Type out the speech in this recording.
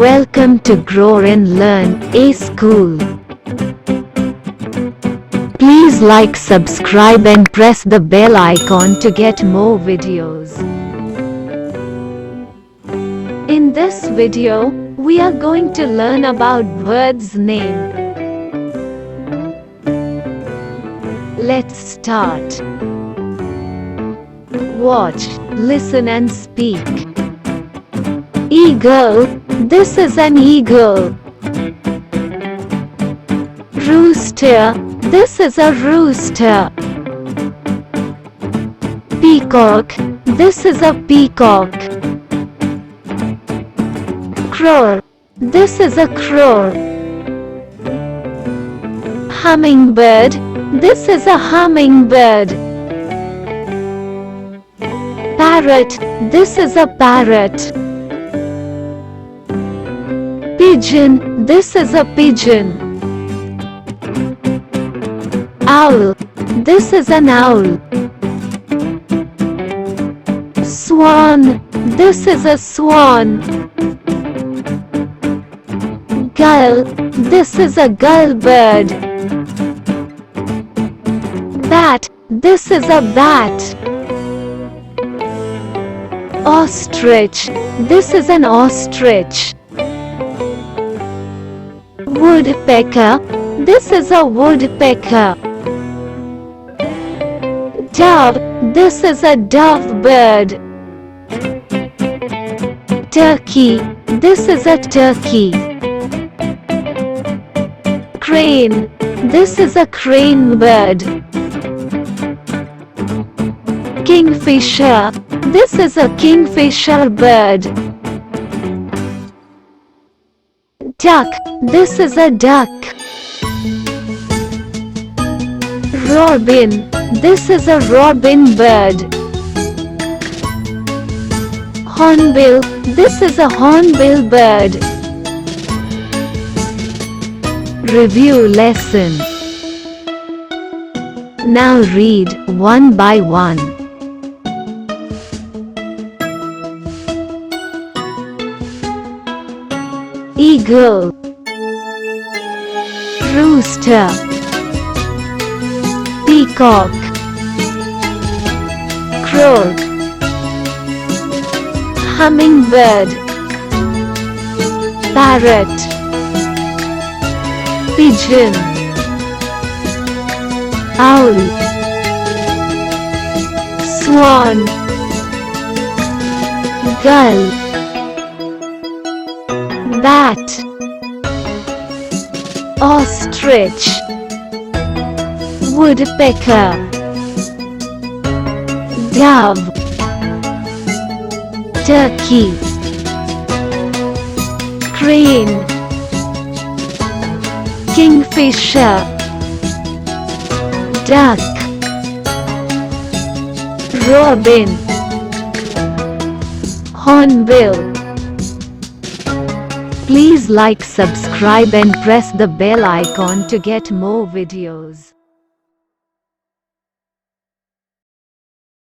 Welcome to Grow and Learn, a school. Please like, subscribe and press the bell icon to get more videos. In this video, we are going to learn about bird's name. Let's start. Watch, listen and speak. Eagle, this is an eagle. Rooster, this is a rooster. Peacock, this is a peacock. Crow, this is a crow. Hummingbird, this is a hummingbird. Parrot, this is a parrot. Pigeon, this is a pigeon. Owl, this is an owl. Swan, this is a swan. Gull, this is a gull bird. Bat, this is a bat. Ostrich, this is an ostrich. Woodpecker, this is a woodpecker. Dove, this is a dove bird. Turkey, this is a turkey. Crane, this is a crane bird. Kingfisher, this is a kingfisher bird. Duck, this is a duck. Robin, this is a robin bird. Hornbill, this is a hornbill bird. Review lesson. Now read one by one. Eagle, rooster, peacock, crow, hummingbird, parrot, pigeon, owl, swan, gull, bat, ostrich, woodpecker, dove, turkey, crane, kingfisher, duck, robin, hornbill. Please like, subscribe and press the bell icon to get more videos.